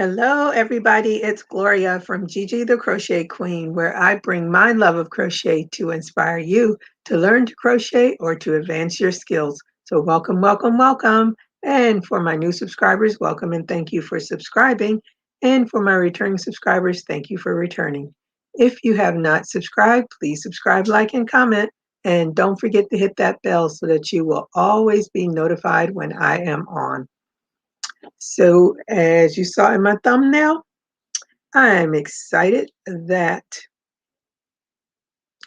Hello, everybody. It's Gloria from Gigi the Crochet Queen, where I bring my love of crochet to inspire you to learn to crochet or to advance your skills. So, welcome, welcome, welcome. And for my new subscribers, welcome and thank you for subscribing. And for my returning subscribers, thank you for returning. If you have not subscribed, please subscribe, like, and comment. And don't forget to hit that bell so that you will always be notified when I am on. So, as you saw in my thumbnail, I'm excited that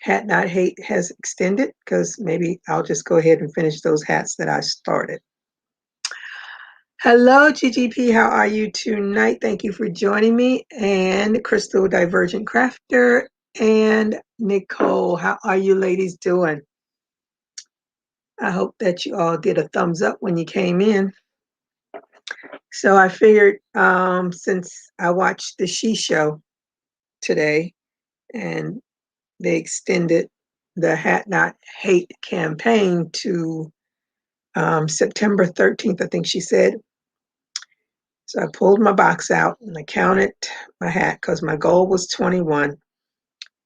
Hat Not Hate has extended because maybe I'll just go ahead and finish those hats that I started. Hello, GGP. How are you tonight? Thank you for joining me. And Crystal Divergent Crafter and Nicole. How are you ladies doing? I hope that you all did a thumbs up when you came in. So I figured since I watched the She Show today and they extended the Hat Not Hate campaign to September 13th, I think she said. So I pulled my box out and I counted my hat because my goal was 21.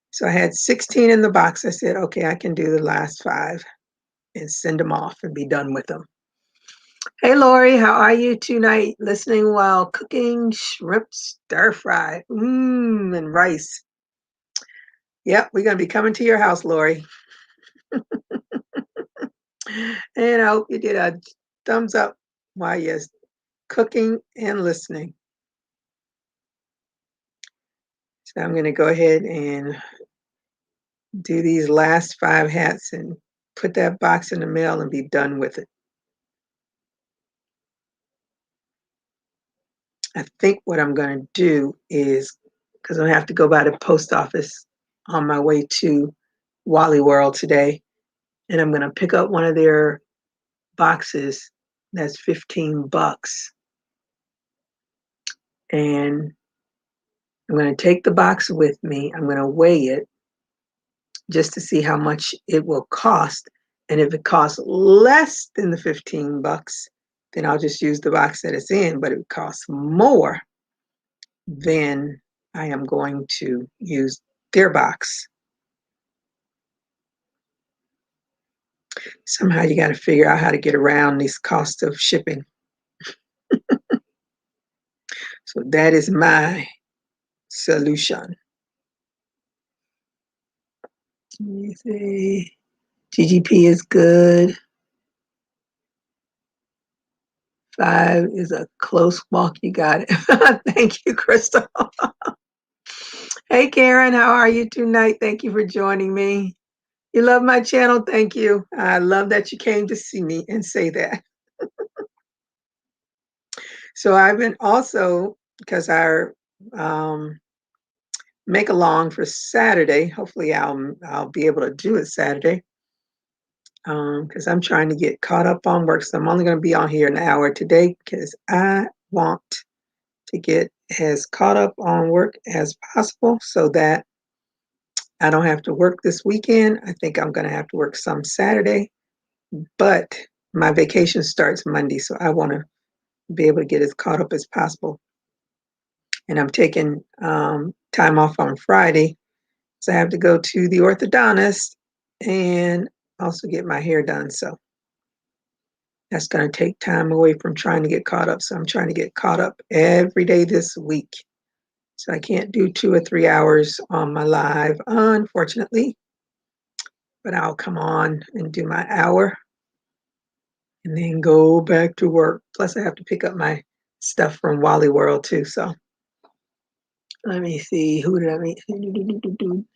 So I had 16 in the box. I said, okay, I can do the last 5 and send them off and be done with them. Hey, Lori, how are you tonight? Listening while cooking shrimp stir fry and rice. Yep, we're going to be coming to your house, Lori. And I hope you did a thumbs up while you're cooking and listening. So I'm going to go ahead and do these last 5 hats and put that box in the mail and be done with it. I think what I'm going to do is, because I have to go by the post office on my way to Wally World today, and I'm going to pick up one of their boxes that's $15. And I'm going to take the box with me. I'm going to weigh it just to see how much it will cost. And if it costs less than the $15, then I'll just use the box that it's in. But if it costs more, then I am going to use their box. Somehow you got to figure out how to get around these costs of shipping. So that is my solution. Let me see. GGP is good. 5 is a close walk. You got it. Thank you, Crystal. Hey, Karen, how are you tonight? Thank you for joining me. You love my channel? Thank you. I love that you came to see me and say that. So I've been also, because our make along for Saturday, hopefully I'll be able to do it Saturday, because I'm trying to get caught up on work. So I'm only going to be on here an hour today because I want to get as caught up on work as possible so that I don't have to work this weekend. I think I'm going to have to work some Saturday, but my vacation starts Monday, so I want to be able to get as caught up as possible. And I'm taking time off on Friday, so I have to go to the orthodontist and also get my hair done. So that's going to take time away from trying to get caught up. So I'm trying to get caught up every day this week. So I can't do 2 or 3 hours on my live, unfortunately, but I'll come on and do my hour and then go back to work. Plus I have to pick up my stuff from Wally World too. So let me see, who did I meet?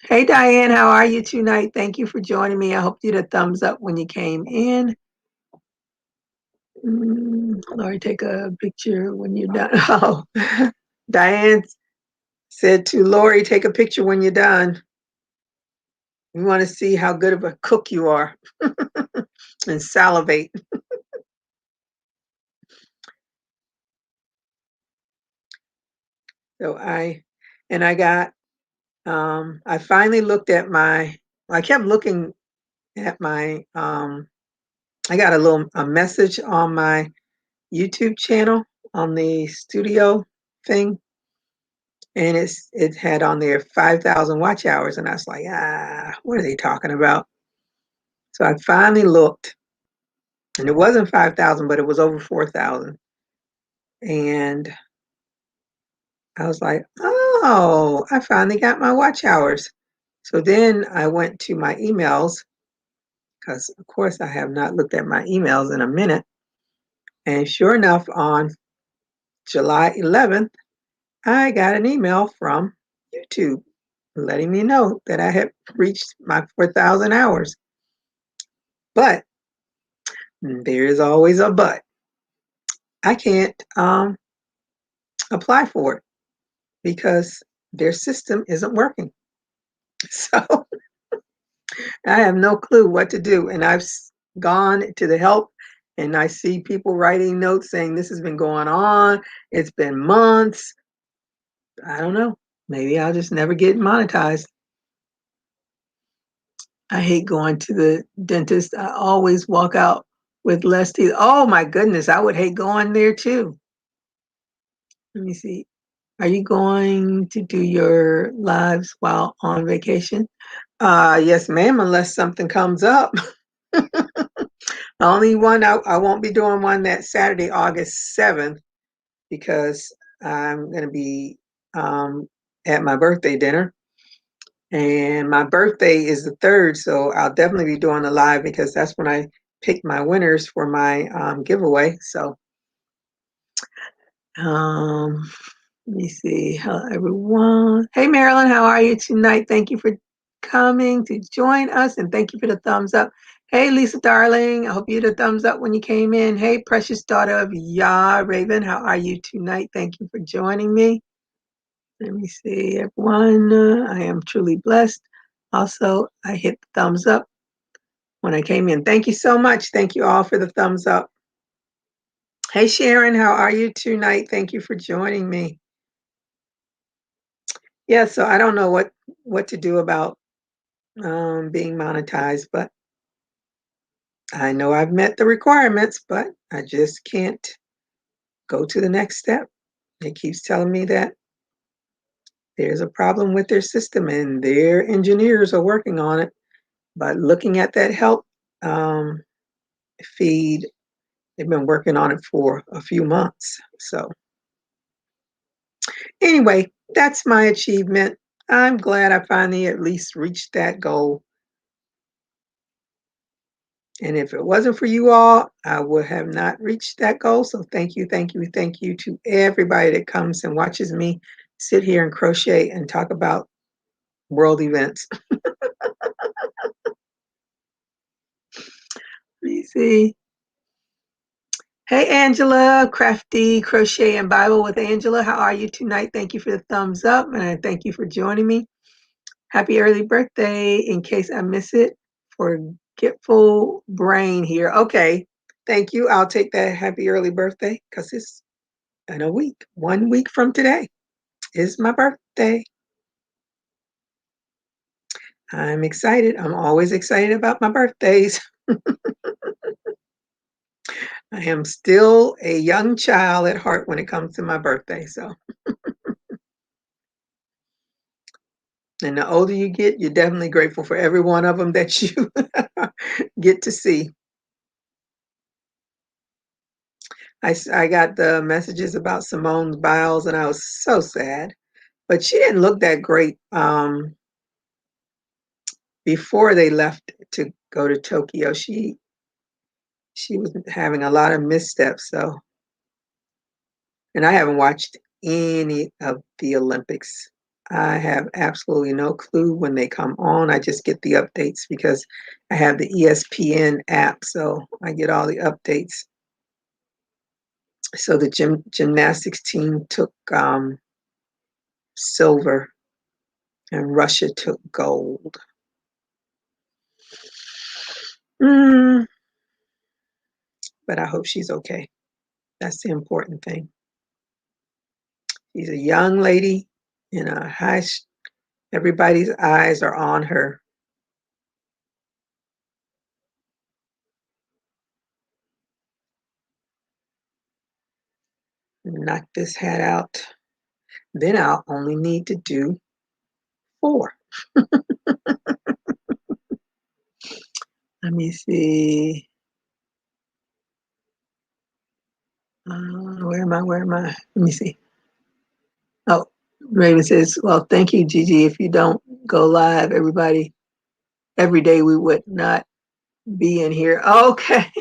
Hey, Diane, how are you tonight? Thank you for joining me. I hope you did a thumbs up when you came in. Lori, take a picture when you're done. Oh, Diane said to Lori, take a picture when you're done. We want to see how good of a cook you are and salivate. So I finally looked at I kept looking at my, I got a message on my YouTube channel on the Studio thing, and it had on there 5,000 watch hours, and I was like, what are they talking about? So I finally looked, and it wasn't 5,000, but it was over 4,000, and I was like, oh, I finally got my watch hours. So then I went to my emails because, of course, I have not looked at my emails in a minute. And sure enough, on July 11th, I got an email from YouTube letting me know that I had reached my 4,000 hours. But there is always a but. I can't apply for it because their system isn't working. So I have no clue what to do. And I've gone to the help and I see people writing notes saying this has been going on. It's been months. I don't know. Maybe I'll just never get monetized. I hate going to the dentist. I always walk out with less teeth. Oh my goodness, I would hate going there too. Let me see. Are you going to do your lives while on vacation? Yes, ma'am, unless something comes up. The only one I won't be doing one that Saturday, August 7th, because I'm going to be at my birthday dinner. And my birthday is the 3rd, so I'll definitely be doing a live because that's when I pick my winners for my giveaway. So um, let me see. Hello, everyone. Hey, Marilyn, how are you tonight? Thank you for coming to join us, and thank you for the thumbs up. Hey, Lisa, darling. I hope you had a thumbs up when you came in. Hey, precious daughter of Yah, Raven. How are you tonight? Thank you for joining me. Let me see, everyone. I am truly blessed. Also, I hit the thumbs up when I came in. Thank you so much. Thank you all for the thumbs up. Hey, Sharon, how are you tonight? Thank you for joining me. Yeah, so I don't know what to do about being monetized, but I know I've met the requirements, but I just can't go to the next step. It keeps telling me that there's a problem with their system and their engineers are working on it. But looking at that help feed, they've been working on it for a few months. So anyway, that's my achievement. I'm glad I finally at least reached that goal. And if it wasn't for you all, I would have not reached that goal. So thank you, thank you, thank you to everybody that comes and watches me sit here and crochet and talk about world events. Let me see. Hey, Angela, Crafty Crochet and Bible with Angela. How are you tonight? Thank you for the thumbs up, and I thank you for joining me. Happy early birthday, in case I miss it. Forgetful brain here. Okay, thank you. I'll take that happy early birthday because it's in a week. 1 week from today is my birthday. I'm excited. I'm always excited about my birthdays. I am still a young child at heart when it comes to my birthday. So, and the older you get, you're definitely grateful for every one of them that you get to see. I got the messages about Simone's Biles, and I was so sad. But she didn't look that great before they left to go to Tokyo. She was having a lot of missteps. So, and I haven't watched any of the Olympics. I have absolutely no clue when they come on. I just get the updates because I have the ESPN app, so I get all the updates. So the gymnastics team took silver and Russia took gold. Mm, but I hope she's okay. That's the important thing. She's a young lady in a everybody's eyes are on her. Knock this hat out. Then I'll only need to do 4. Let me see. Where am I? Where am I? Let me see. Oh, Raven says, well, thank you, Gigi. If you don't go live, everybody, every day we would not be in here. Okay.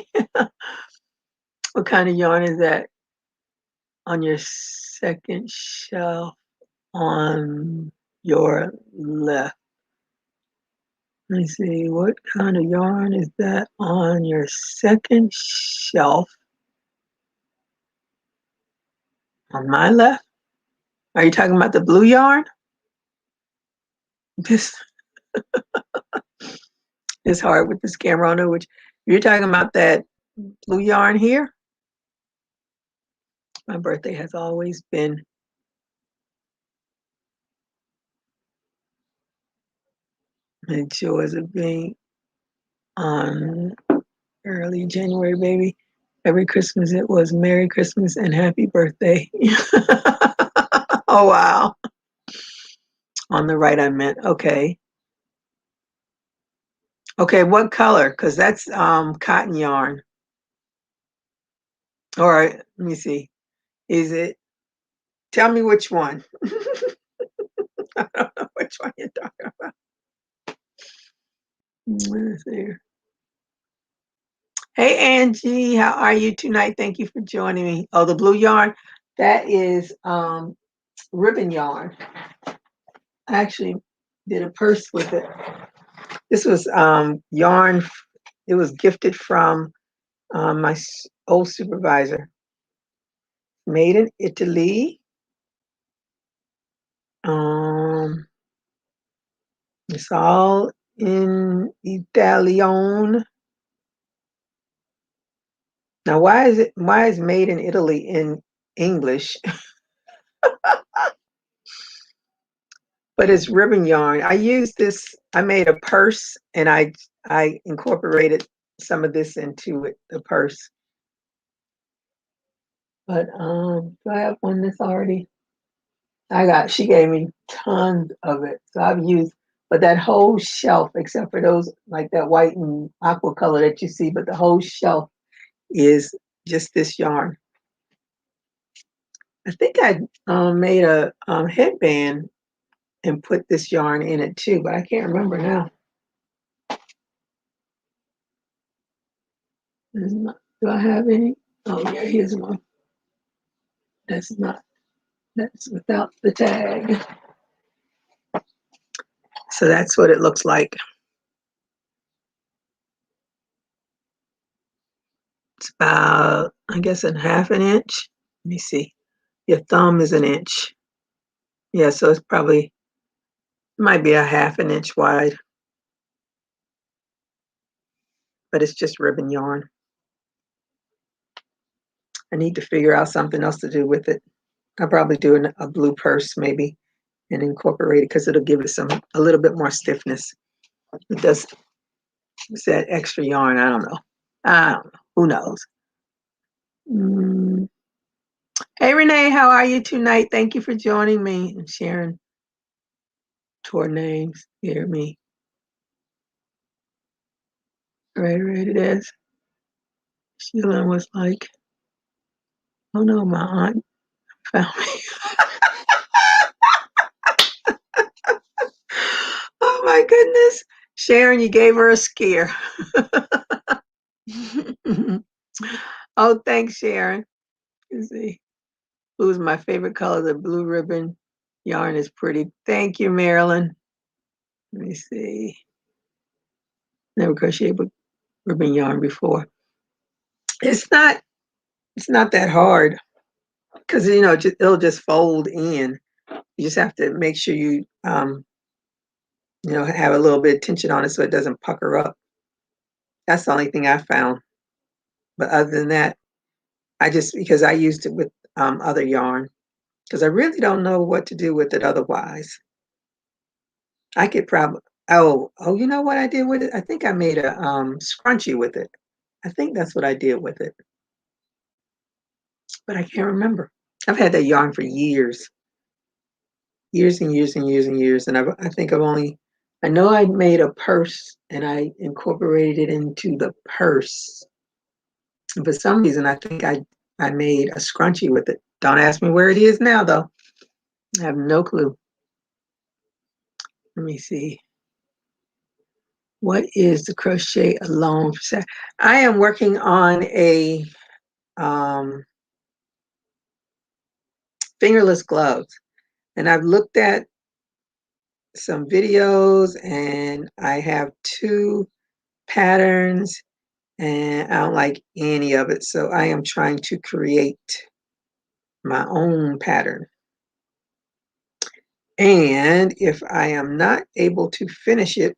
What kind of yarn is that on your second shelf on your left? Let me see. What kind of yarn is that on your second shelf on my left? Are you talking about the blue yarn? This is hard with this camera. I don't know which. You're talking about that blue yarn here? My birthday has always been the joys of being on early January, baby. Every Christmas it was Merry Christmas and Happy Birthday. Oh, wow. On the right, I meant, okay. Okay, what color? Because that's cotton yarn. All right, let me see. Is it, tell me which one. I don't know which one you're talking about. Let's see. Hey, Angie, how are you tonight? Thank you for joining me. Oh, the blue yarn, that is ribbon yarn. I actually did a purse with it. This was yarn. It was gifted from my old supervisor. Made in Italy. It's all in Italian. Now, why is made in Italy in English? But it's ribbon yarn. I used this. I made a purse, and I incorporated some of this into it, the purse. But do I have one that's already? She gave me tons of it. So I've used, but that whole shelf, except for those like that white and aqua color that you see, but the whole shelf is just this yarn. I think I made a headband and put this yarn in it too, but I can't remember now. Do I have any? Oh yeah, here's one. That's without the tag. So that's what it looks like. It's about, I guess, a half an inch. Let me see. Your thumb is an inch. Yeah, so it's probably, might be a half an inch wide, but it's just ribbon yarn. I need to figure out something else to do with it. I'll probably do a blue purse maybe and incorporate it because it'll give it a little bit more stiffness. It does, it's that extra yarn. I don't know. I don't know. Who knows? Hey, Renee, how are you tonight? Thank you for joining me and sharing tour names. Hear me. Right, it is. Sheila was like, oh no, my aunt found me. Oh my goodness. Sharon, you gave her a scare. Oh, thanks, Sharon. Let's see. Who's my favorite color? The blue ribbon yarn is pretty. Thank you, Marilyn. Let me see. Never crocheted with ribbon yarn before. It's not that hard because it'll just fold in. You just have to make sure you have a little bit of tension on it so it doesn't pucker up. That's the only thing I found. But other than that, because I used it with other yarn because I really don't know what to do with it otherwise. I could probably, you know what I did with it? I think I made a scrunchie with it. I think that's what I did with it, but I can't remember. I've had that yarn for years. years and years and years and years, and I think I know I made a purse and I incorporated it into the purse. And for some reason, I think I made a scrunchie with it. Don't ask me where it is now, though. I have no clue. Let me see. What is the crochet alone for Saturday? I am working on a um, fingerless gloves, and I've looked at some videos, and I have two patterns, and I don't like any of it. So I am trying to create my own pattern. And if I am not able to finish it,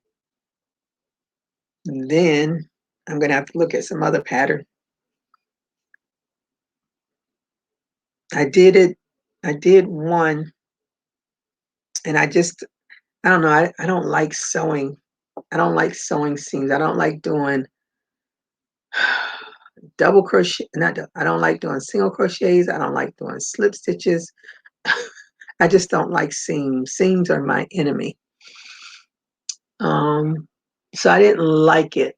then I'm going to have to look at some other pattern. I did one, and I don't know, I don't like sewing. I don't like sewing seams. I don't like doing double crochet, I don't like doing single crochets. I don't like doing slip stitches. I just don't like seams. Seams are my enemy. So I didn't like it.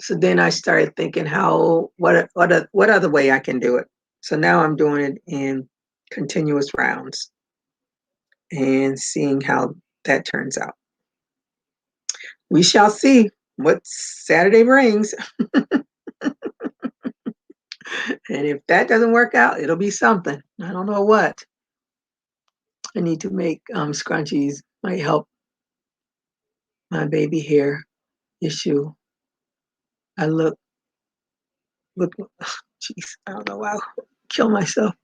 So then I started thinking what other way I can do it. So now I'm doing it in continuous rounds and seeing how that turns out. We shall see what Saturday brings. And if that doesn't work out, it'll be something. I don't know what. I need to make scrunchies. Might help my baby hair issue. I look, jeez, I don't know why I'll kill myself.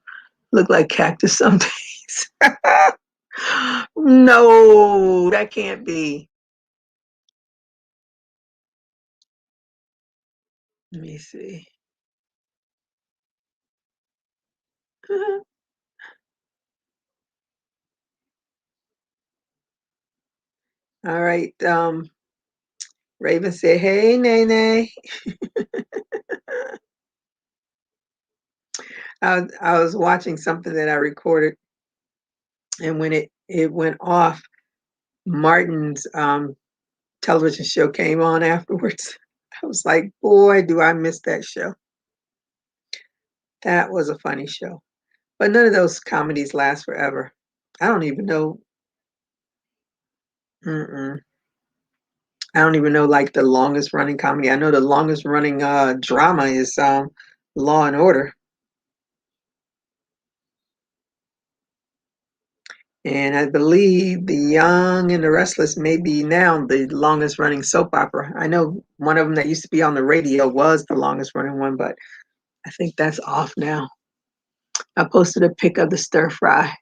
Look like cactus some days. No, that can't be. Let me see. All right. Raven said, "Hey, Nene." I was watching something that I recorded, and when it went off, Martin's television show came on afterwards. I was like, boy, do I miss that show. That was a funny show. But none of those comedies last forever. I don't even know. Mm-mm. I don't even know like the longest running comedy. I know the longest running drama is Law and Order. And I believe The Young and the Restless may be now the longest running soap opera. I know one of them that used to be on the radio was the longest running one, but I think that's off now. I posted a pic of the stir fry.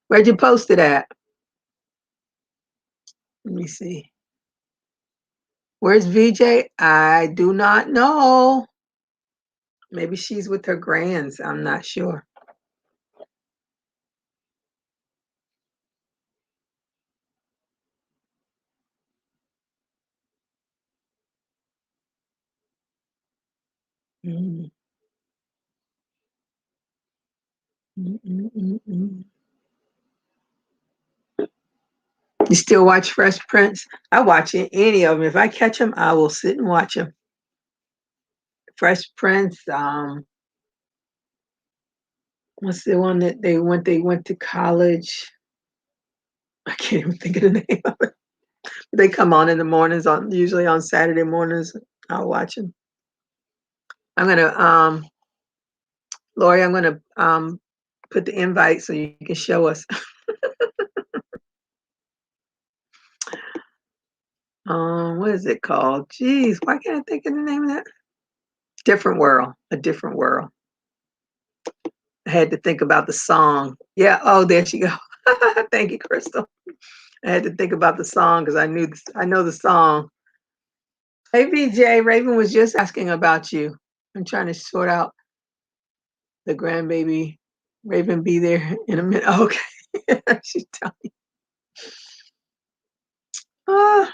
Where'd you post it at? Let me see. Where's VJ? I do not know. Maybe she's with her grands. I'm not sure. Mm, mm, mm, mm, mm. You still watch Fresh Prince? I watch any of them. If I catch them, I will sit and watch them. Fresh Prince. What's the one that they went to college? I can't even think of the name of it. They come on in the mornings on usually on Saturday mornings. I'll watch them. I'm gonna Lori, I'm gonna put the invite so you can show us. What is it called? Jeez, why can't I think of the name of that? Different World. A Different World. I had to think about the song. Yeah. Oh, there she go. Thank you, Crystal. I had to think about the song because I know the song. Hey, VJ, Raven was just asking about you. I'm trying to sort out the grandbaby. Raven be there in a minute. Oh, okay. She's telling me. Ah,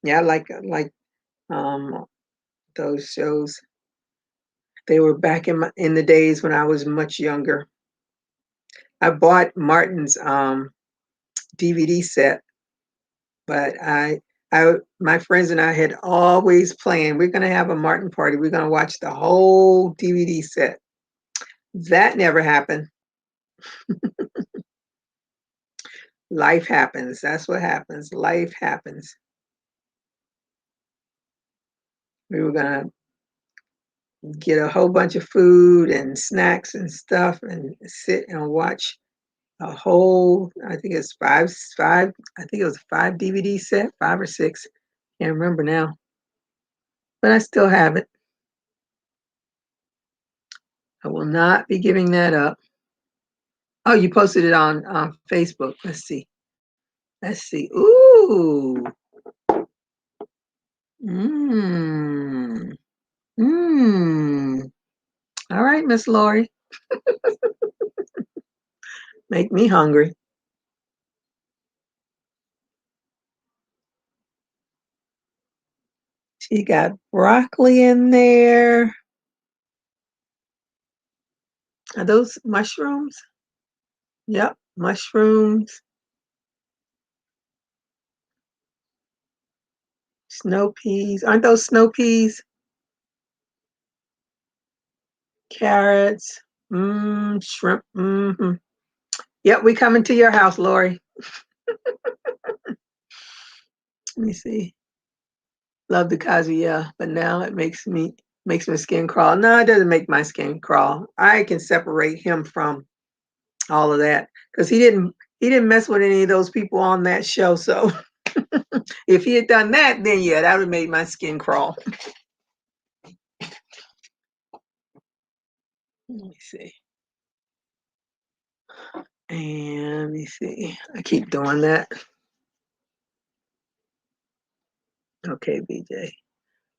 yeah, I like um those shows. They were back in the days when I was much younger. I bought Martin's DVD set, but my friends and I had always planned, we're gonna have a Martin party. We're gonna watch the whole DVD set. That never happened. Life happens. That's what happens. Life happens. We were gonna get a whole bunch of food and snacks and stuff and sit and watch a whole, I think it's five, I think it was a 5 DVD set, 5 or 6. Can't remember now. But I still have it. I will not be giving that up. Oh, you posted it on Facebook. Let's see. Let's see. Ooh. Mmm. Mmm. All right, Miss Lori. Make me hungry. She got broccoli in there. Are those mushrooms? Yep, mushrooms. Snow peas. Aren't those snow peas? Carrots. Shrimp. Mm-hmm. Yep, we coming to your house, Lori. Let me see. Love the kazu, yeah, but now it makes my skin crawl. No, it doesn't make my skin crawl. I can separate him from all of that because he didn't mess with any of those people on that show. So if he had done that, then yeah, that would have made my skin crawl. Let me see. And let me see. I keep doing that. Okay, BJ.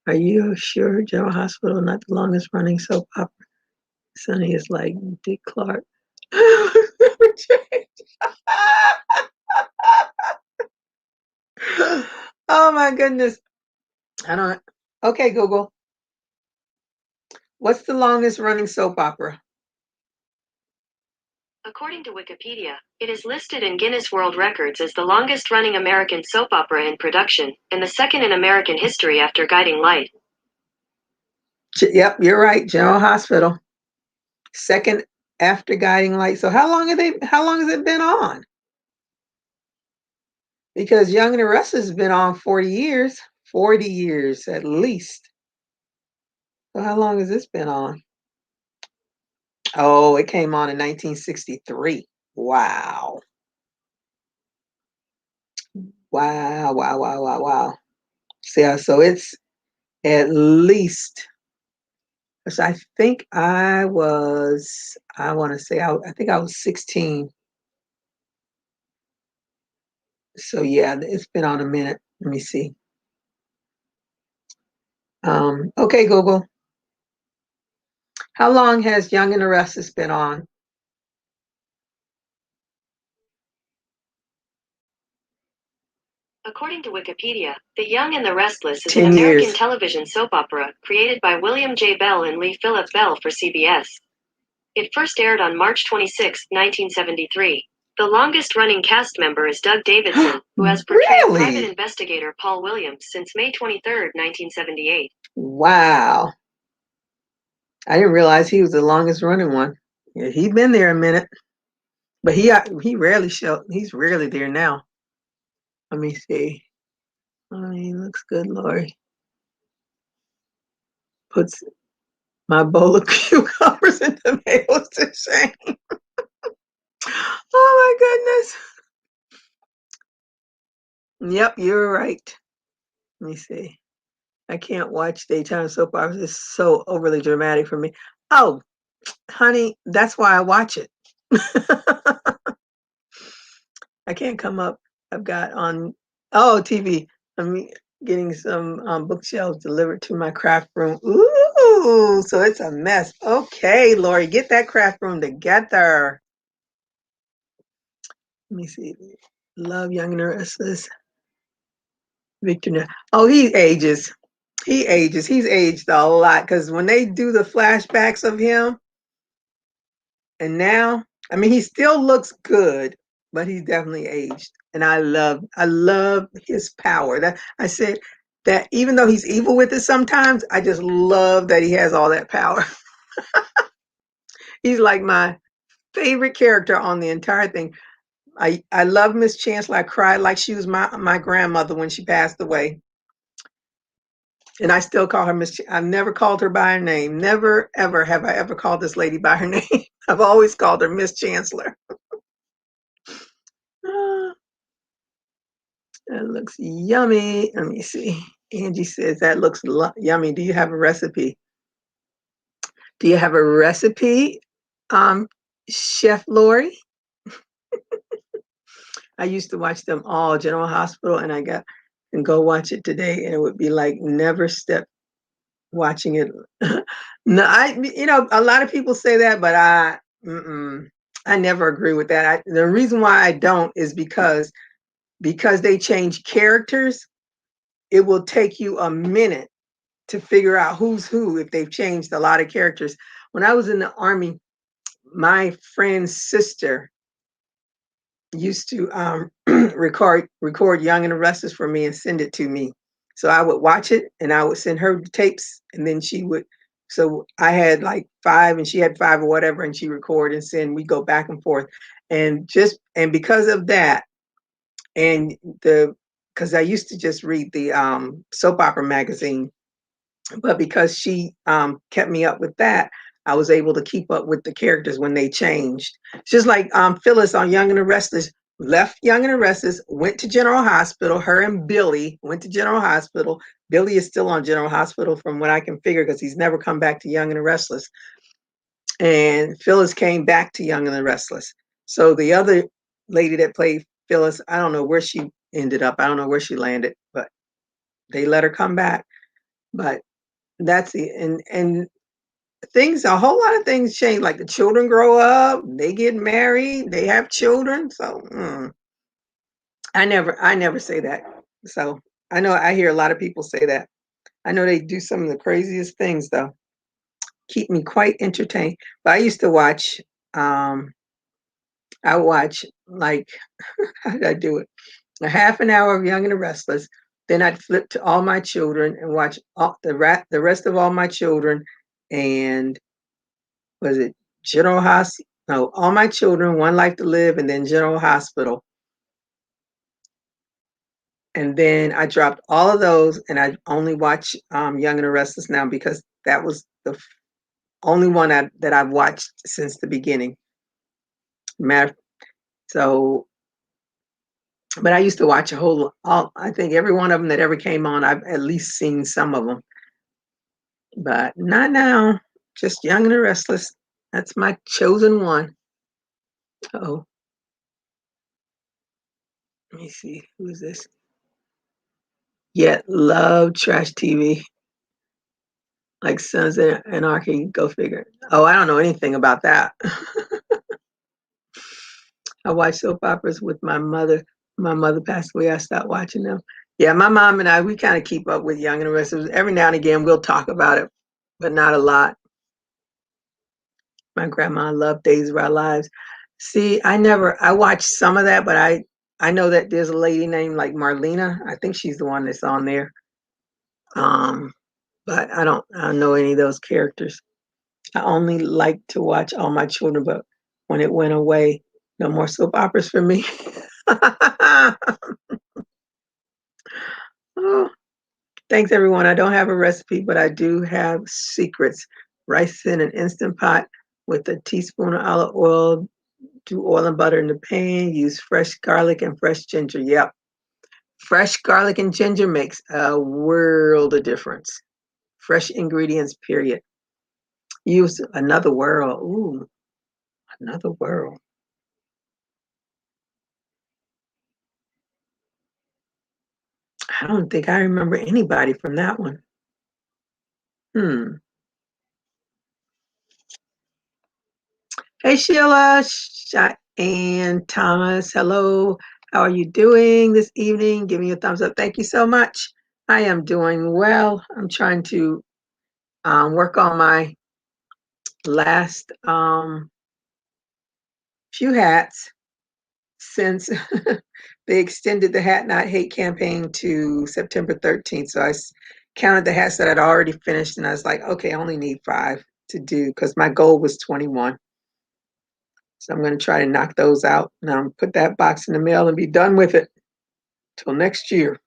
Are you sure General Hospital not the longest running soap opera? Sonny is like Dick Clark. Oh my goodness. I don't. Okay, Google. What's the longest running soap opera? According to Wikipedia, it is listed in Guinness World Records as the longest running American soap opera in production, and the second in American history after Guiding Light. Yep, you're right. General Hospital. Second after Guiding Light. So how long has it been on? Because Young and the Restless has been on 40 years. 40 years at least. So how long has this been on? Oh, it came on in 1963. Wow. Wow, wow, wow, wow, wow. Yeah, so it's at least, because I think I want to say, I think I was 16. So yeah, it's been on a minute. Let me see. Okay, Google. How long has Young and the Restless been on? According to Wikipedia, The Young and the Restless is 10 an American years. television soap opera created by William J. Bell and Lee Phillip Bell for CBS. It first aired on March 26, 1973. The longest-running cast member is Doug Davidson, who has portrayed Really? private investigator Paul Williams since May 23, 1978. Wow. I didn't realize he was the longest running one. Yeah, he's been there a minute, but he rarely he's rarely there now. Let me see. Oh, he looks good, Lori. Puts my bowl of cucumbers and tomatoes to shame. Oh my goodness. Yep, you're right. Let me see. I can't watch daytime soap operas. It's so overly dramatic for me. Oh, honey, that's why I watch it. I can't come up. I've got on TV. I'm getting some bookshelves delivered to my craft room. Ooh, so it's a mess. Okay, Lori, get that craft room together. Let me see. Love Young and the Restless. Victor. Oh, he ages. He ages. He's aged a lot because when they do the flashbacks of him, and now, I mean, he still looks good, but he's definitely aged. And I love his power. That I said that even though he's evil with it sometimes, I just love that he has all that power. He's like my favorite character on the entire thing. I love Miss Chancellor. I cried like she was my grandmother when she passed away. And I still call her Miss. I've never called her by her name. Never, ever have I ever called this lady by her name. I've always called her Miss Chancellor. Ah, that looks yummy. Let me see. Angie says that looks yummy. Do you have a recipe? Do you have a recipe, Chef Lori? I used to watch them all, General Hospital, and I got and go watch it today, and it would be like never step watching it. No, a lot of people say that, but I never agree with that. The reason why I don't is because they change characters. It will take you a minute to figure out who's who if they've changed a lot of characters. When I was in the Army, my friend's sister used to record Young and the Restless for me and send it to me. So I would watch it and I would send her the tapes, and then she would. So I had like 5 and she had 5 or whatever, and she record and send. We go back and forth, and because of that, and the because I used to just read the soap opera magazine, but because she kept me up with that, I was able to keep up with the characters when they changed. It's just like Phyllis on Young and the Restless left Young and the Restless, went to General Hospital. Her and Billy went to General Hospital. Billy is still on General Hospital from what I can figure because he's never come back to Young and the Restless. And Phyllis came back to Young and the Restless. So the other lady that played Phyllis, I don't know where she ended up. I don't know where she landed, but they let her come back. But that's the and things a whole lot of things change, like the children grow up, they get married, they have children. So I never say that. So I know I hear a lot of people say that. I know they do some of the craziest things though, keep me quite entertained. But I used to watch I watch like how did I do it, a half an hour of Young and the Restless, then I'd flip to All My Children and watch the rest of All My Children, and was it General Hospital? No, All My Children, One Life to Live, and then General Hospital. And then I dropped all of those, and I only watch Young and the Restless now because that was the only one that I've watched since the beginning. So, but I used to watch I think every one of them that ever came on, I've at least seen some of them, but not now. Just Young and the Restless. That's my chosen one. Oh, let me see. Who is this? Yet love trash TV, like Sons of Anarchy. Go figure. Oh, I don't know anything about that. I watch soap operas with my mother. My mother passed away. I stopped watching them. Yeah, my mom and I, we kind of keep up with Young and the Restless. Every now and again, we'll talk about it, but not a lot. My grandma loved Days of Our Lives. See, I watched some of that, but I know that there's a lady named like Marlena. I think she's the one that's on there. Um, but I don't know any of those characters. I only like to watch All My Children, but when it went away, no more soap operas for me. Oh, thanks, everyone. I don't have a recipe, but I do have secrets. Rice in an Instant Pot with a teaspoon of olive oil. Do oil and butter in the pan. Use fresh garlic and fresh ginger. Yep. Fresh garlic and ginger makes a world of difference. Fresh ingredients, period. Use Another World. Ooh, Another World. I don't think I remember anybody from that one. Hmm. Hey, Sheila, and Thomas. Hello. How are you doing this evening? Give me a thumbs up. Thank you so much. I am doing well. I'm trying to work on my last few hats since they extended the Hat Not Hate campaign to September 13th. So counted the hats that I'd already finished, and I was like, okay, I only need 5 to do because my goal was 21. So I'm going to try to knock those out. Now put that box in the mail and be done with it till next year.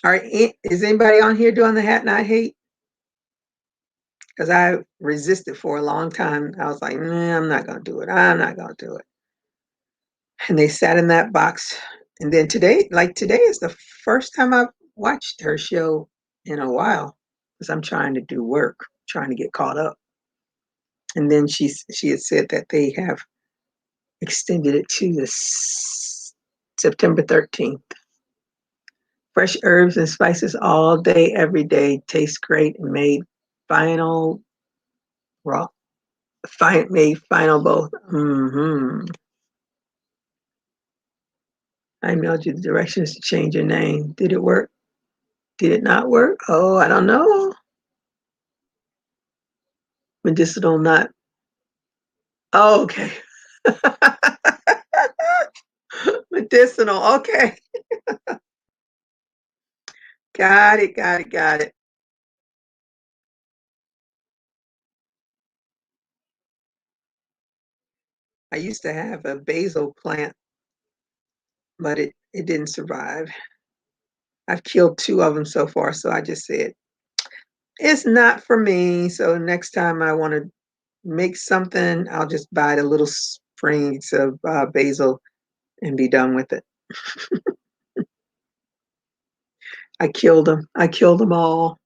All right, is anybody on here doing the Hat Not Hate? Because I resisted for a long time. I was like, nah, I'm not going to do it. I'm not going to do it. And they sat in that box. And then today is the first time I've watched her show in a while because I'm trying to do work, trying to get caught up. And then she had said that they have extended it to September 13th. Fresh herbs and spices all day, every day. Tastes great and made final raw. Made final both. I emailed you the directions to change your name. Did it work? Did it not work? Oh, I don't know. Medicinal nut. Oh, okay. Medicinal. Okay. Got it. Got it. Got it. I used to have a basil plant, but it didn't survive. I've killed 2 of them so far, so I just said it's not for me. So next time I want to make something, I'll just buy the little sprigs of basil and be done with it. I killed them. I killed them all.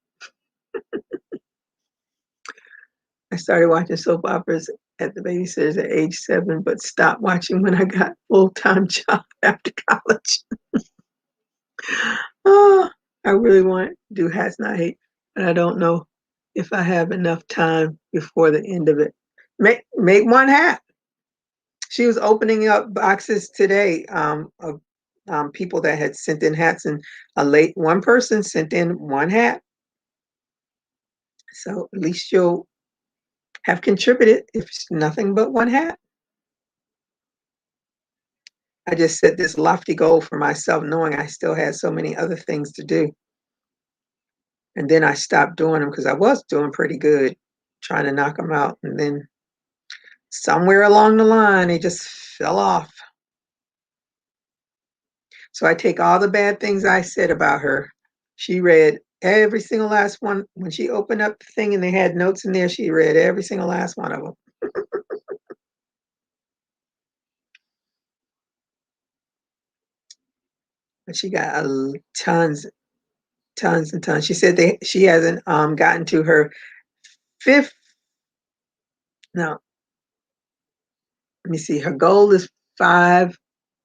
I started watching soap operas at the babysitter's at age 7, but stopped watching when I got full-time job after college. Oh, I really want to do Hats Not Hate, but I don't know if I have enough time before the end of it. Make one hat. She was opening up boxes today of people that had sent in hats, and one person sent in 1 hat. So at least you'll have contributed if it's nothing but 1 hat. I just set this lofty goal for myself, knowing I still had so many other things to do. And then I stopped doing them because I was doing pretty good, trying to knock them out. And then somewhere along the line, they just fell off. So I take all the bad things I said about her. She read every single last one. When she opened up the thing and they had notes in there, she read every single last one of them. But she got tons and tons. She said she hasn't gotten to her 5th. No, let me see. Her goal is 5.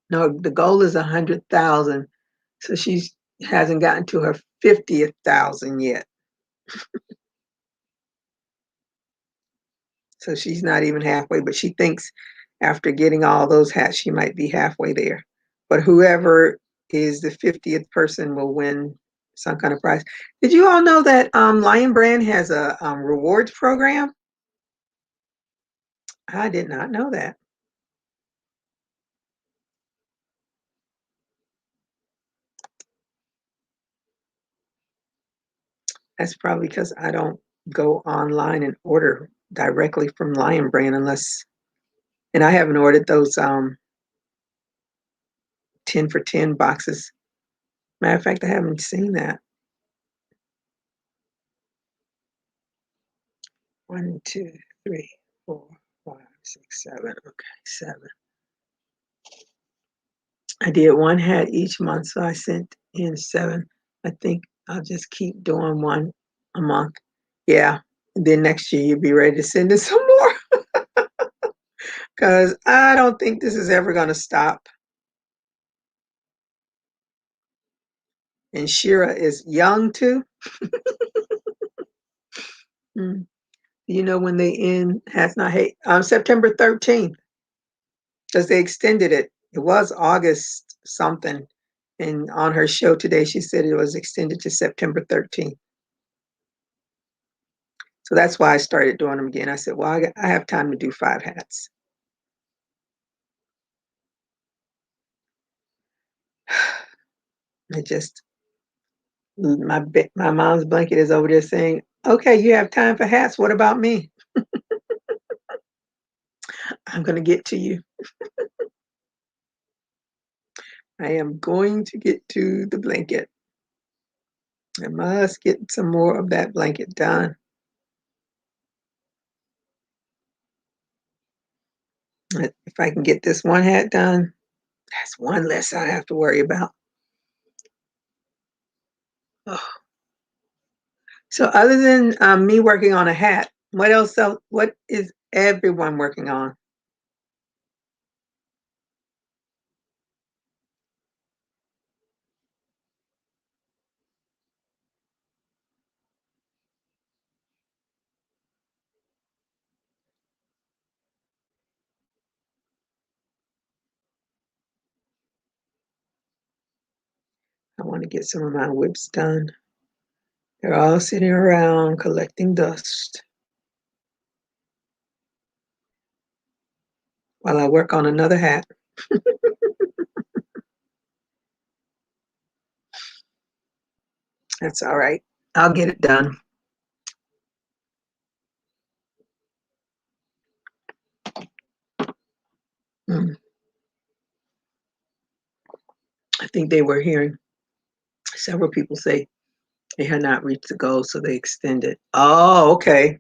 No, the goal is 100,000. So she hasn't gotten to her 50,000 yet. So she's not even halfway, but she thinks after getting all those hats, she might be halfway there. But whoever is the 50th person will win some kind of prize. Did you all know that Lion Brand has a rewards program? I did not know that. That's probably because I don't go online and order directly from Lion Brand and I haven't ordered those 10 for 10 boxes. Matter of fact, I haven't seen that. 1, 2, 3, 4, 5, 6, 7. Okay, 7. I did 1 hat each month, so I sent in 7. I think I'll just keep doing 1 a month. Yeah. And then next year you'll be ready to send in some more. Because I don't think this is ever going to stop. And Shira is young too. Mm. You know when they end Hats Not Hate? September 13th, because they extended it. It was August something. And on her show today, she said it was extended to September 13th. So that's why I started doing them again. I said, well, I have time to do 5 hats. It just, my mom's blanket is over there saying, okay, you have time for hats. What about me? I'm going to get to you. I am going to get to the blanket. I must get some more of that blanket done. If I can get this one hat done, that's one less I have to worry about. Oh. So other than me working on a hat, what else? What is everyone working on? I want to get some of my whips done. They're all sitting around collecting dust while I work on another hat. That's all right. I'll get it done. Mm. I think they were hearing several people say they had not reached the goal, so they extended. Oh, okay.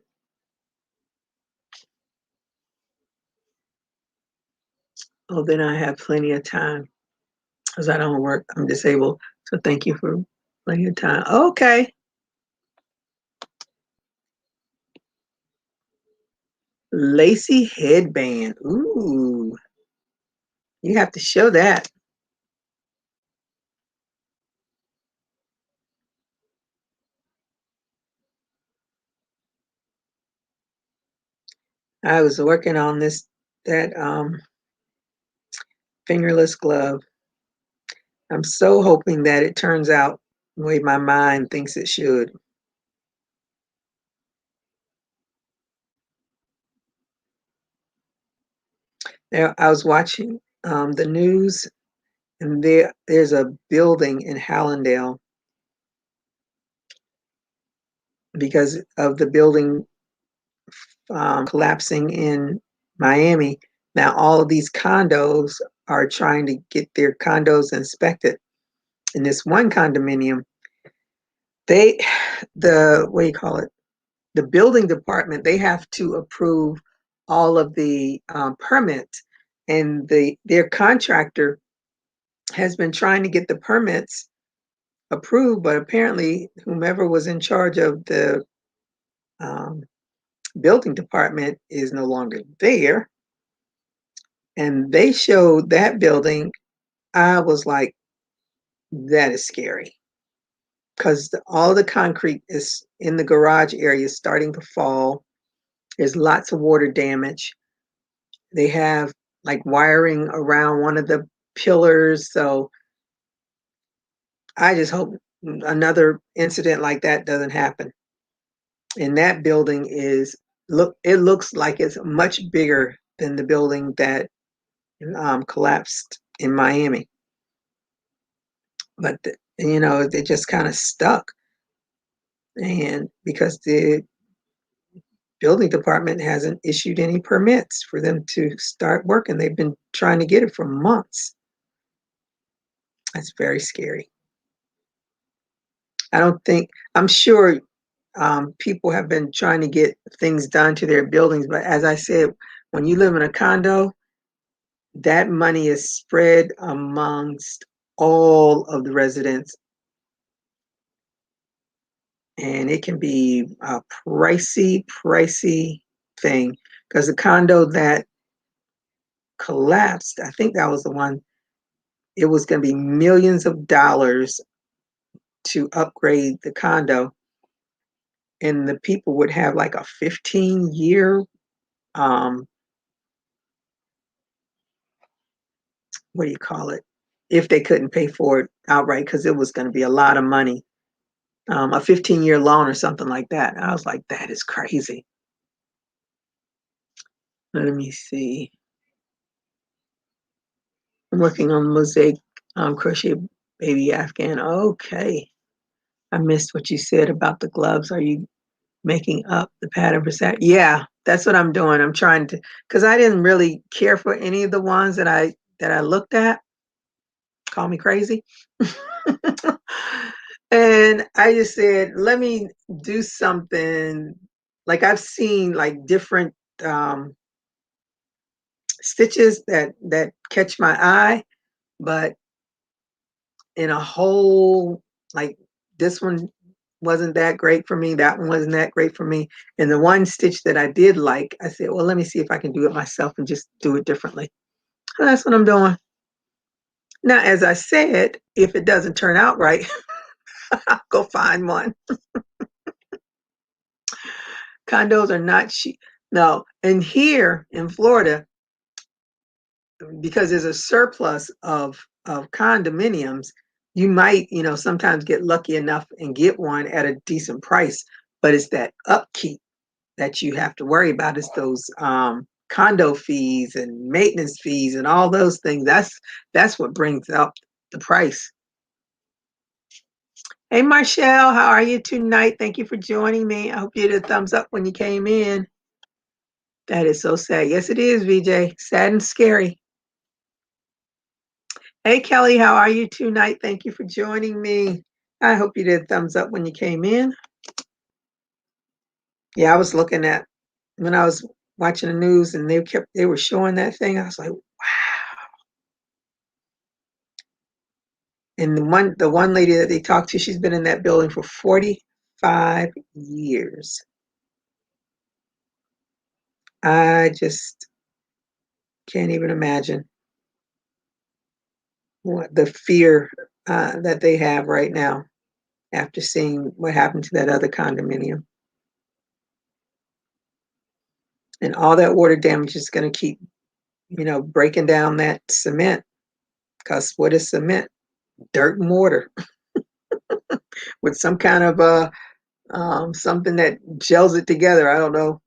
Oh, then I have plenty of time because I don't work. I'm disabled. So thank you for plenty of time. Okay. Lacy headband. Ooh, you have to show that. I was working on that fingerless glove. I'm so hoping that it turns out the way my mind thinks it should. Now, I was watching the news, and there's a building in Hallandale because of the building collapsing in Miami. Now, all of these condos are trying to get their condos inspected. In this one condominium, they, what do you call it? The building department, they have to approve all of the permits, and their contractor has been trying to get the permits approved, but apparently whomever was in charge of the um, building department is no longer there. And they showed that building. I was like, that is scary because all the concrete is in the garage area is starting to fall. There's lots of water damage. They have like wiring around one of the pillars. So I just hope another incident like that doesn't happen. And that building it looks like it's much bigger than the building that collapsed in Miami. But they just kind of stuck. And because the building department hasn't issued any permits for them to start working, they've been trying to get it for months. That's very scary. I'm sure people have been trying to get things done to their buildings, but as I said, when you live in a condo, that money is spread amongst all of the residents, and it can be a pricey thing because the condo that collapsed, I think that was the one, it was going to be millions of dollars to upgrade the condo, and the people would have like a 15-year um what do you call it, if they couldn't pay for it outright, because it was going to be a lot of money, a 15-year loan or something like that. I was like, that is crazy. Let me see. I'm working on mosaic crochet baby Afghan. Okay. I missed what you said about the gloves. Are you making up the pattern for Saturday? Yeah, that's what I'm doing. I'm trying to, because I didn't really care for any of the ones that I looked at. Call me crazy. And I just said, let me do something. Like I've seen like different stitches that catch my eye, but in a whole, like this one wasn't that great for me, that one wasn't that great for me, and the one stitch that I did like, I said, well, let me see if I can do it myself and just do it differently. So that's what I'm doing now. As I said, if it doesn't turn out right, I'll go find one. Condos are not cheap. No, and here in Florida, because there's a surplus of condominiums, you might, sometimes get lucky enough and get one at a decent price, but it's that upkeep that you have to worry about. It's those condo fees and maintenance fees and all those things. That's what brings up the price. Hey Marshall, how are you tonight? Thank you for joining me. I hope you did a thumbs up when you came in. That is so sad. Yes, it is, VJ. Sad and scary. Hey, Kelly, how are you tonight? Thank you for joining me. I hope you did a thumbs up when you came in. Yeah, I was looking at when I was watching the news and they were showing that thing. I was like, wow. And the one lady that they talked to, she's been in that building for 45 years. I just can't even imagine what the fear that they have right now after seeing what happened to that other condominium. And all that water damage is going to keep, breaking down that cement. Because what is cement? Dirt and water with some kind of something that gels it together. I don't know.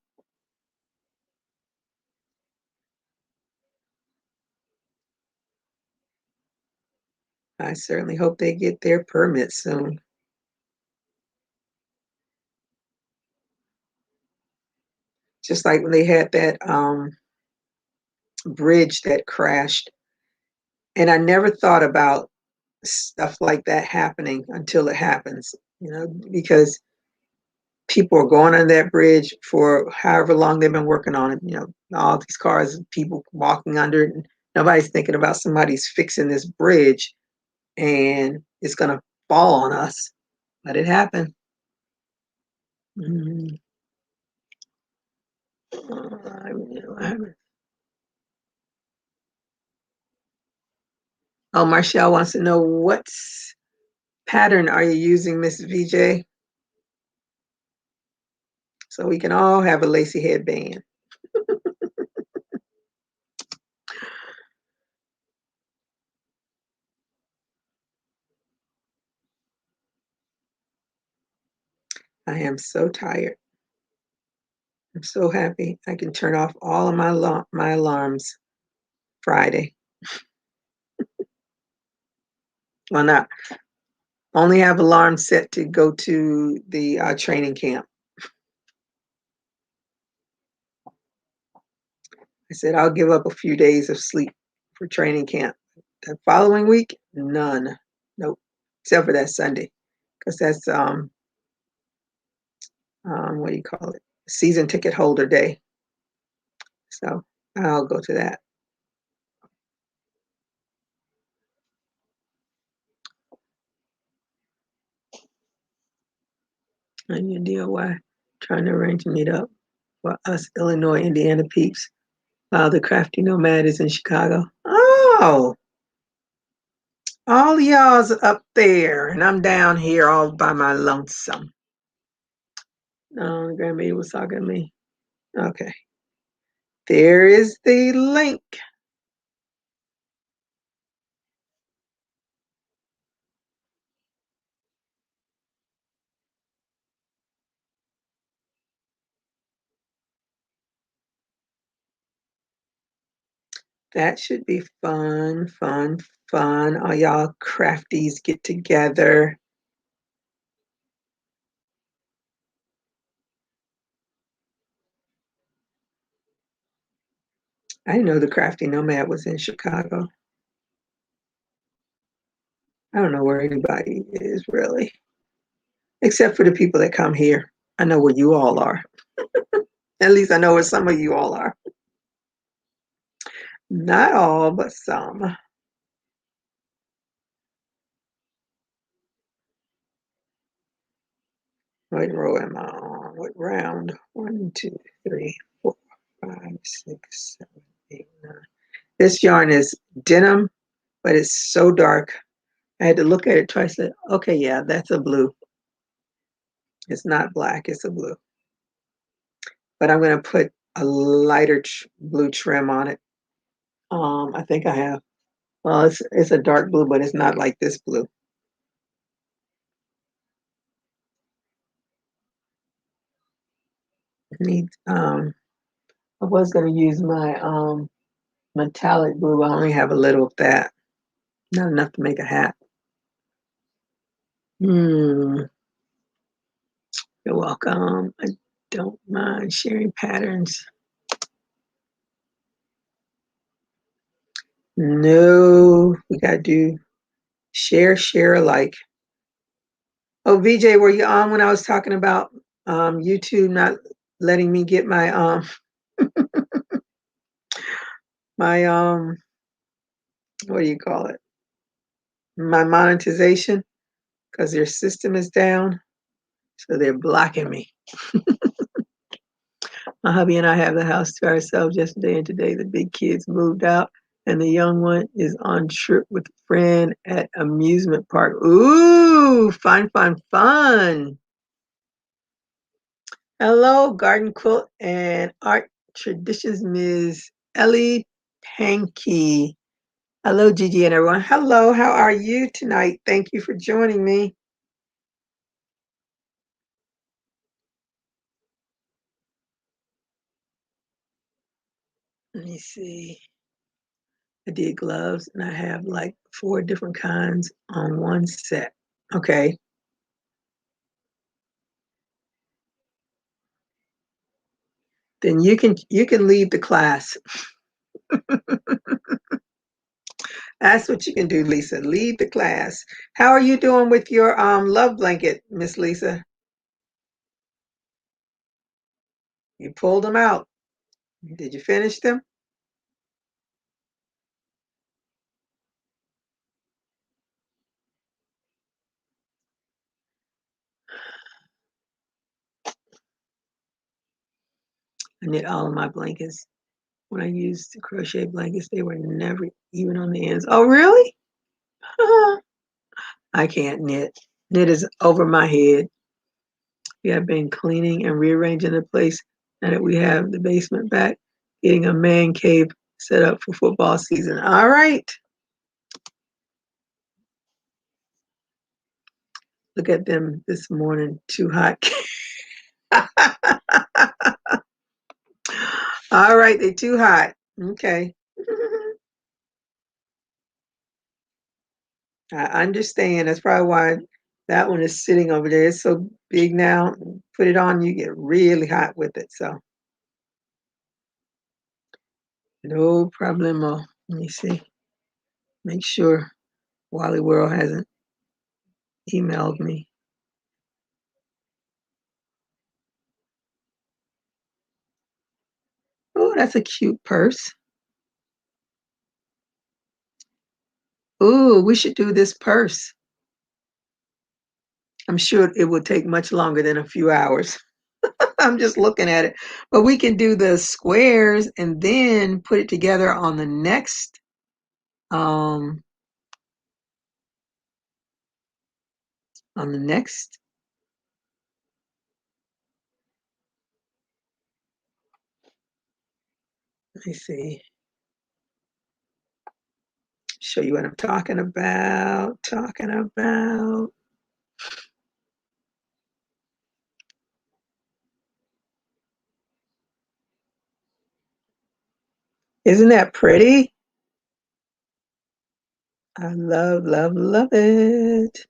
I certainly hope they get their permit soon. Just like when they had that bridge that crashed. And I never thought about stuff like that happening until it happens, because people are going on that bridge for however long they've been working on it, all these cars, people walking under it. And nobody's thinking about somebody's fixing this bridge and it's going to fall on us. But it happened. Mm. Oh, Marshall wants to know, what pattern are you using, Miss VJ? So we can all have a lacy headband. I am so tired. I'm so happy I can turn off all of my alarms Friday. Well, not only have alarms set to go to the training camp. I said I'll give up a few days of sleep for training camp. The following week, none. Nope. Except for that Sunday, because that's what do you call it? Season ticket holder day. So I'll go to that. And your DIY, trying to arrange a meetup for us Illinois, Indiana peeps. While the crafty nomad is in Chicago. Oh, all y'all's up there, and I'm down here all by my lonesome. No, the grandbaby was talking to me. Okay. There is the link. That should be fun, fun, fun. All y'all crafties get together. I didn't know the Crafty Nomad was in Chicago. I don't know where anybody is really, except for the people that come here. I know where you all are. At least I know where some of you all are. Not all, but some. What row am I on? What round? 1, 2, 3, 4, 5, 6, 7, 8, 9. This yarn is denim, but it's so dark. I had to look at it twice. Said, okay, yeah, that's a blue. It's not black, it's a blue. But I'm going to put a lighter blue trim on it. I think I have. Well, it's a dark blue, but it's not like this blue. I was going to use my metallic blue. I only have a little of that. Not enough to make a hat. You're welcome. I don't mind sharing patterns. No, we got to do share alike. Oh, VJ, were you on when I was talking about YouTube not letting me get my my what do you call it? My monetization, because their system is down, so they're blocking me. My hubby and I have the house to ourselves yesterday, and today the big kids moved out, and the young one is on trip with a friend at amusement park. Ooh, fun, fun, fun. Hello, Garden Quilt and Art Traditions, Ms. Ellie Pankey. Hello, Gigi and everyone. Hello, how are you tonight? Thank you for joining me. Let me see. I did gloves and I have like 4 different kinds on one set. Okay. Then you can leave the class. That's what you can do, Lisa. Leave the class. How are you doing with your love blanket, Miss Lisa? You pulled them out. Did you finish them? I knit all of my blankets. When I used crochet blankets, they were never even on the ends. Oh, really? I can't knit. Knit is over my head. We have been cleaning and rearranging the place now that we have the basement back, getting a man cave set up for football season. All right. Look at them this morning. Too hot. All right, they're too hot. Okay. I understand. That's probably why that one is sitting over there. It's so big now. Put it on, you get really hot with it. So no problemo. Let me see. Make sure Wally World hasn't emailed me. Oh, that's a cute purse. Ooh, we should do this purse. I'm sure it will take much longer than a few hours. I'm just looking at it. But we can do the squares and then put it together on the next um on the next. Let me see. Show you what I'm talking about. Isn't that pretty? I love, love, love it.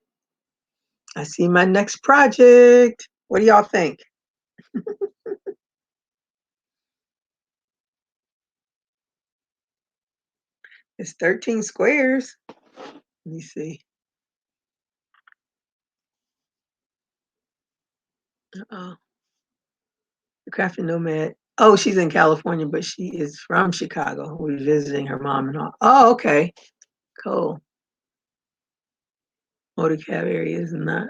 I see my next project. What do y'all think? It's 13 squares. Let me see. Uh-oh. The Crafting Nomad. Oh, she's in California, but she is from Chicago. We're visiting her mom and all. Oh, okay. Cool. Motor cab area is not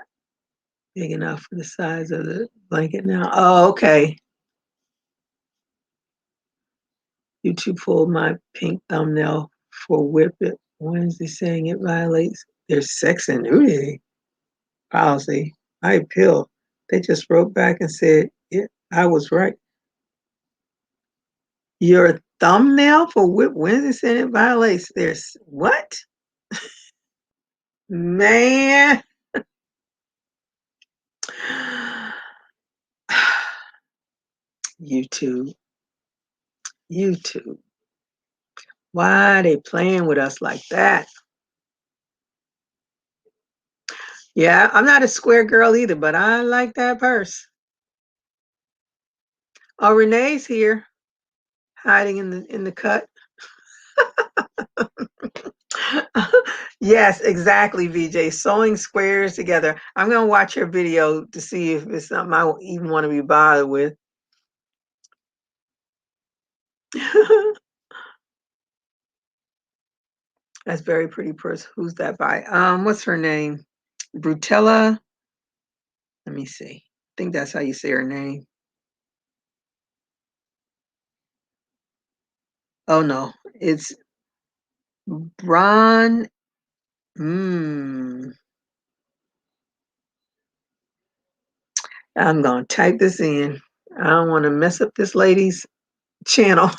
big enough for the size of the blanket now. Oh, okay. YouTube pulled my pink thumbnail for Whip It Wednesday saying it violates their sex and nudity policy. I appeal. They just wrote back and said, yeah, I was right. Your thumbnail for Whip Wednesday saying it violates their what? Man. YouTube. YouTube. Why are they playing with us like that? Yeah, I'm not a square girl either, but I like that purse. Oh, Renee's here, hiding in the cut. Yes, exactly, VJ. Sewing squares together. I'm gonna watch your video to see if it's something I even want to be bothered with. That's very pretty purse. Who's that by? What's her name? Brutella. Let me see. I think that's how you say her name. Oh no, it's Bron. I'm gonna type this in. I don't want to mess up this lady's channel.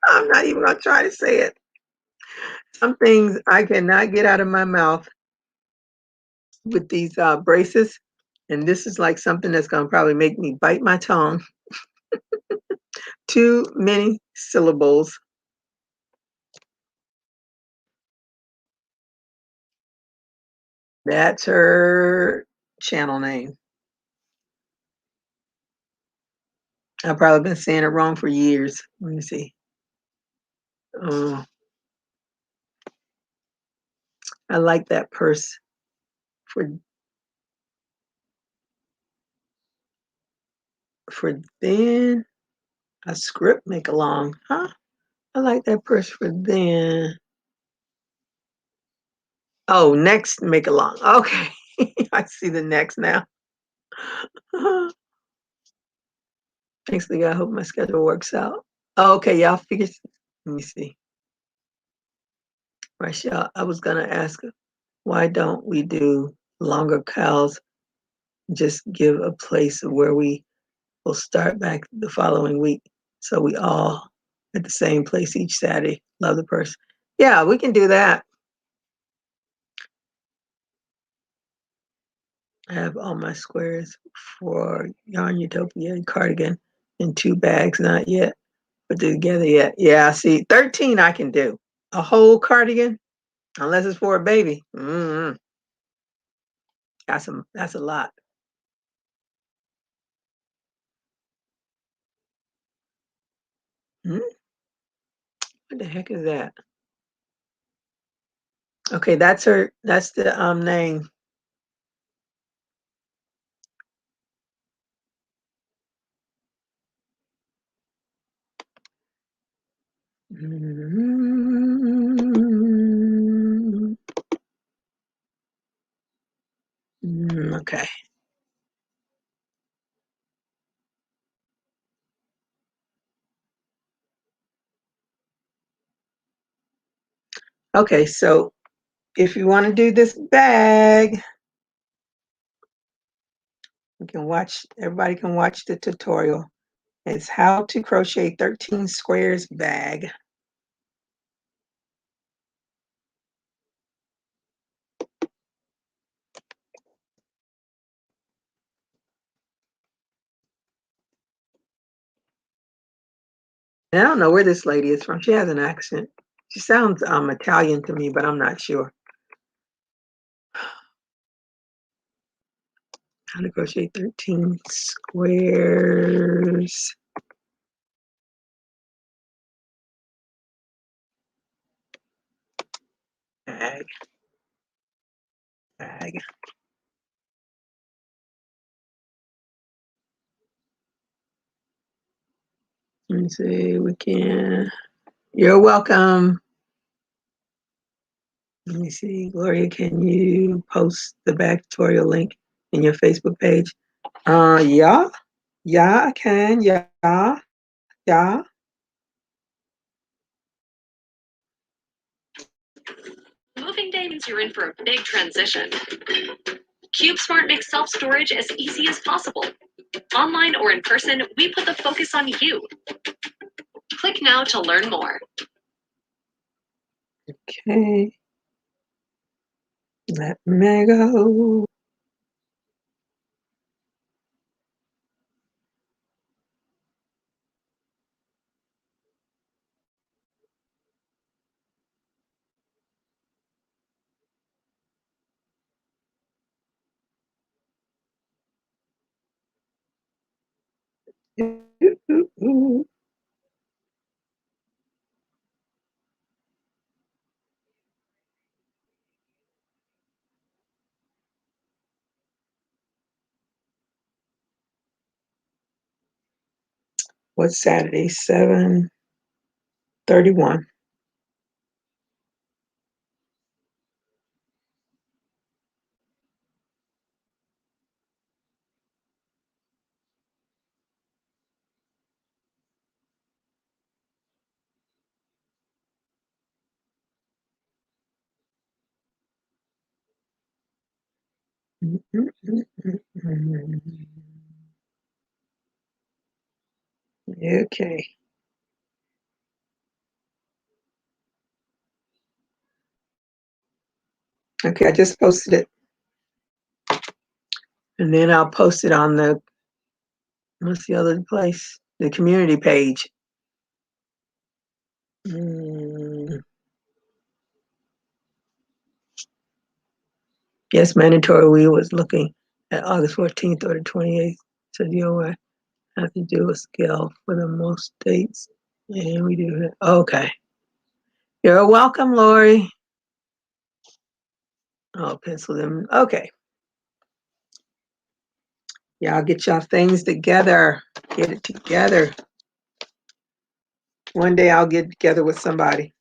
I'm not even gonna try to say it. Some things I cannot get out of my mouth with these braces, and this is like something that's gonna probably make me bite my tongue. Too many syllables. That's her channel name. I've probably been saying it wrong for years. Let me see. Oh, I like that purse for then a script make along, huh? I like that purse for then. Oh, next make along. Okay. I see the next now. Thanks, Leah. I hope my schedule works out. Oh, okay, y'all figure. Let me see. Rachel, I was gonna ask, why don't we do longer cows? Just give a place where we will start back the following week, so we all at the same place each Saturday. Love the person. Yeah, we can do that. I have all my squares for Yarn Utopia and cardigan in 2 bags, not yet put together yet. Yeah, see, 13 I can do. A whole cardigan, unless it's for a baby. That's a lot. Hmm? What the heck is that? Okay, that's the name. Okay. Okay, so if you want to do this bag, everybody can watch the tutorial. It's how to crochet 13 squares bag. And I don't know where this lady is from. She has an accent. She sounds Italian to me, but I'm not sure. How to crochet 13 squares. Bag. Bag. Let me see, we can. You're welcome. Let me see, Gloria, can you post the back tutorial link in your Facebook page? Yeah, I can. Yeah, yeah. Moving day means you're in for a big transition. CubeSmart makes self-storage as easy as possible. Online or in person, we put the focus on you. Click now to learn more. Okay. Let me go. What's Saturday? 7:31. Okay. Okay, I just posted it. And then I'll post it on the, what's the other place? The community page. Yes, mandatory. We was looking at August 14th or the 28th. So you have to do a scale for the most dates. And we do it. Okay. You're welcome, Lori. I'll pencil them. Okay. Y'all get y'all things together. Get it together. One day I'll get together with somebody.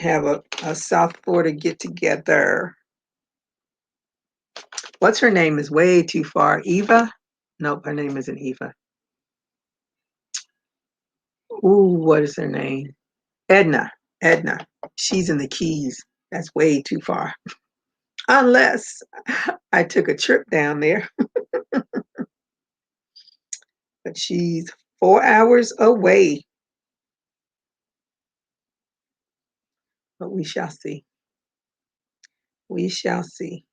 Have a South Florida get together. What's her name is way too far. Eva? Nope, her name isn't Eva. Ooh, what is her name? Edna. Edna. She's in the Keys. That's way too far. Unless I took a trip down there. But she's 4 hours away. But we shall see. We shall see.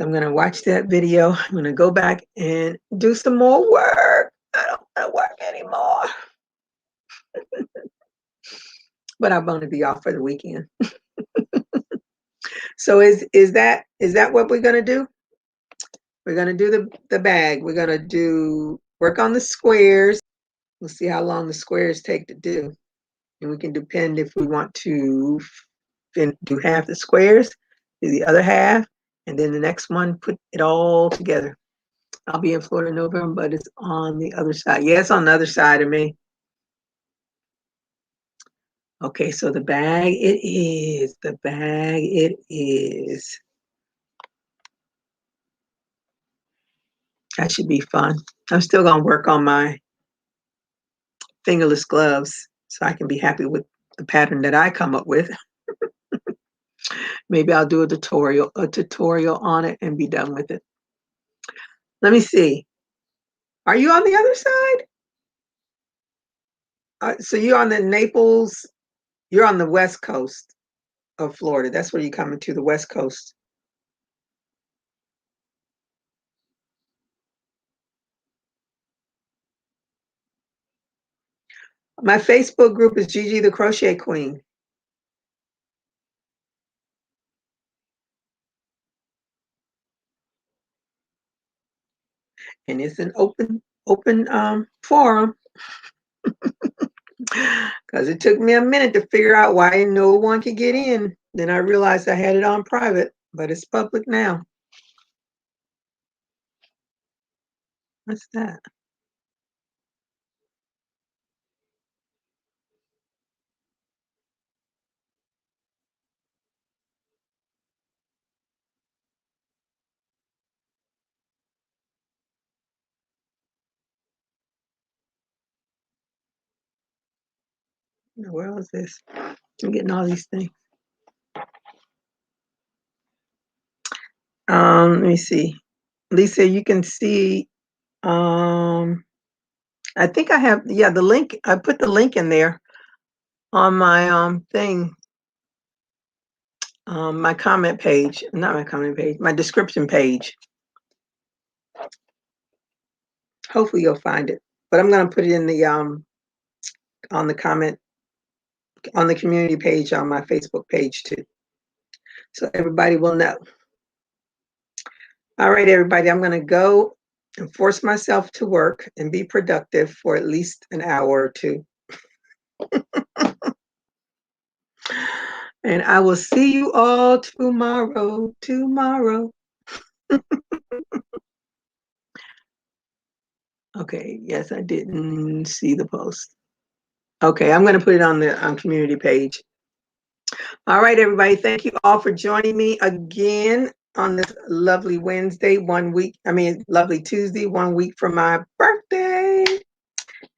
I'm going to watch that video. I'm going to go back and do some more work. I don't want to work anymore. But I'm going to be off for the weekend. So is that what we're going to do? We're going to do the bag. We're going to do work on the squares. We'll see how long the squares take to do. And we can depend if we want to do half the squares, do the other half, and then the next one, put it all together. I'll be in Florida in November, but it's on the other side. Yeah, it's on the other side of me. Okay, so the bag it is. The bag it is. That should be fun. I'm still going to work on my fingerless gloves so I can be happy with the pattern that I come up with. Maybe I'll do a tutorial on it and be done with it. Let me see. Are you on the other side? So you're on the Naples, you're on the west coast of Florida. That's where you're coming to, the west coast. My Facebook group is Gigi the Crochet Queen. And it's an open forum. Because it took me a minute to figure out why no one could get in. Then I realized I had it on private, but it's public now. What's that? Where was this? I'm getting all these things. Let me see. Lisa, you can see, I think I have, yeah, the link. I put the link in there on my thing, my comment page, not my comment page, my description page. Hopefully you'll find it, but I'm going to put it in the, on the comment, on the community page on my Facebook page too. So everybody will know. All right, everybody, I'm going to go and force myself to work and be productive for at least an hour or two. And I will see you all tomorrow. Okay, yes, I didn't see the post. Okay, I'm going to put it on the community page. All right, everybody, thank you all for joining me again on this lovely Wednesday, lovely Tuesday, 1 week from my birthday.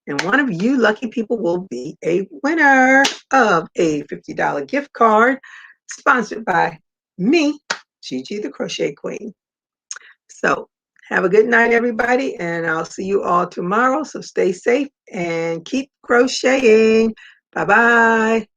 And one of you lucky people will be a winner of a $50 gift card sponsored by me, Gigi the Crochet Queen. So have a good night, everybody, and I'll see you all tomorrow. So stay safe and keep crocheting. Bye-bye.